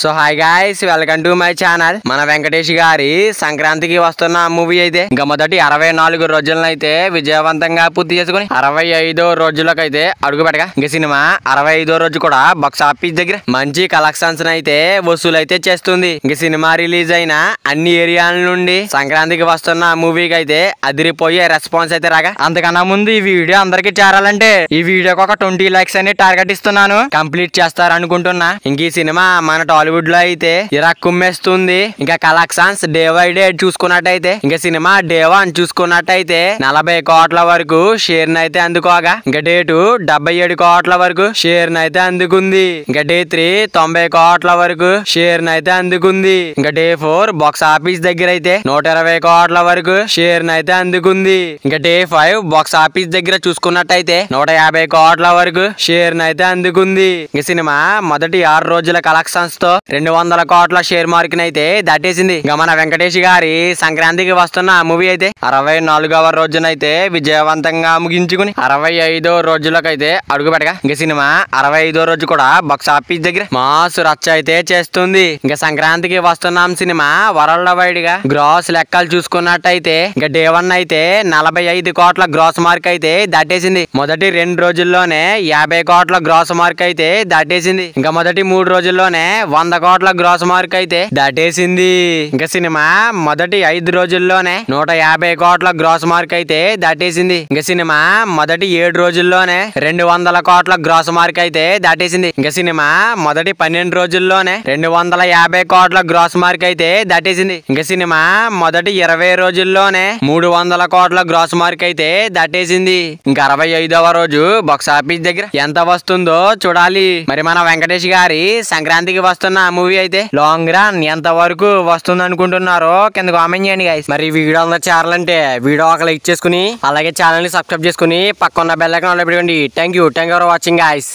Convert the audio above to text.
So hi guys, welcome to my channel. మన వెంకటేష్ గారి సంక్రాంతికి వస్తున్న మూవీ అయితే ఇంకా మొదటి 64 రోజులనైతే విజయవంతంగా పూర్తి చేసుకుని 65వ రోజులకైతే అడుగు పెట్టగా ఇంకా సినిమా 65వ రోజు కూడా బాక్స్ ఆఫీస్ దగ్గర మంచి కలెక్షన్స్ అయితే వసూలైతే చేస్తుంది. ఇంక సినిమా రిలీజ్ అయిన అన్ని ఏరియాల నుండి సంక్రాంతికి వస్తున్న మూవీకి అయితే అదిరిపోయే రెస్పాన్స్ అయితే రాగా, అంతకన్నా ముందు ఈ వీడియో అందరికి చేరాలంటే ఈ వీడియోకి ఒక 20 లైక్స్ అని టార్గెట్ ఇస్తున్నాను. కంప్లీట్ చేస్తారనుకుంటున్నా. ఇంక ఈ సినిమా మన టాలీవుడ్ లో అయితే ఇరా కుమ్మేస్తుంది. ఇంకా కలెక్షన్స్ డే బై డే చూసుకున్నట్టయితే ఇంకా సినిమా డే 1 చూసుకున్నట్టయితే 40 కోట్ల వరకు షేర్ నైతే అందుకోగా, ఇంకా డే 2 77 కోట్ల వరకు షేర్ నైతే అందుకుంది. ఇంకా డే 3 90 కోట్ల వరకు షేర్ నైతే అందుకుంది. ఇంకా డే 4 బాక్స్ ఆఫీస్ దగ్గర అయితే 120 కోట్ల వరకు షేర్ నైతే అందుకుంది. ఇంకా డే 5 బాక్స్ ఆఫీస్ దగ్గర చూసుకున్నట్టయితే 150 కోట్ల వరకు షేర్ నైతే అందుకుంది. ఈ సినిమా మొదటి 6 రోజుల కలెక్షన్స్ తో 200 కోట్ల షేర్ మార్క్ నైతే దాటేసింది. ఇంకా మన వెంకటేష్ గారి సంక్రాంతికి వస్తున్న మూవీ అయితే 64వ రోజునైతే విజయవంతంగా ముగించుకుని 65వ రోజులకైతే అడుగు పెట్టగా ఇంకా సినిమా 65వ రోజు కూడా బాక్స్ ఆఫీస్ దగ్గర మాస్ రచ్చ అయితే చేస్తుంది. ఇంకా సంక్రాంతికి వస్తున్నాం సినిమా వరల్డ్ వైడ్ గా గ్రాస్ లెక్కలు చూసుకున్నట్టయితే ఇంకా డే 1 అయితే 45 కోట్ల గ్రాస్ మార్క్ అయితే దాటేసింది. మొదటి 2 రోజుల్లోనే 50 కోట్ల గ్రాస్ మార్క్ అయితే దాటేసింది. ఇంకా మొదటి 3 రోజుల్లోనే 100 కోట్ల గ్రాస్ మార్క్ అయితే దాటేసింది. ఇంకా సినిమా మొదటి 5 రోజుల్లోనే 150 కోట్ల గ్రాస్ మార్క్ అయితే దాటేసింది. ఇంకా సినిమా మొదటి 7 రోజుల్లోనే 200 కోట్ల గ్రాస్ మార్క్ అయితే దాటేసింది. ఇంకా సినిమా మొదటి 12 రోజుల్లోనే 250 కోట్ల గ్రాస్ మార్క్ అయితే దాటేసింది. ఇంకా సినిమా మొదటి 20 రోజుల్లోనే 300 కోట్ల గ్రాస్ మార్క్ అయితే దాటేసింది. ఇంకా 65వ రోజు బాక్స్ ఆఫీస్ దగ్గర ఎంత వస్తుందో చూడాలి. మరి మన వెంకటేష్ గారి సంక్రాంతికి వస్తున్న మూవీ అయితే లాంగ్ రన్ ఎంత వరకు వస్తుంది అనుకుంటున్నారో కింద కామెంట్ చేయండి గైస్. మరి వీడియో అందరూ చేరాలంటే వీడియో ఒక లైక్ చేసుకుని అలాగే ఛానల్ ని సబ్స్క్రైబ్ చేసుకుని పక్కన బెల్ ఐకాన్ ఆన్ లో పెట్టుకోండి. Thank you for watching guys.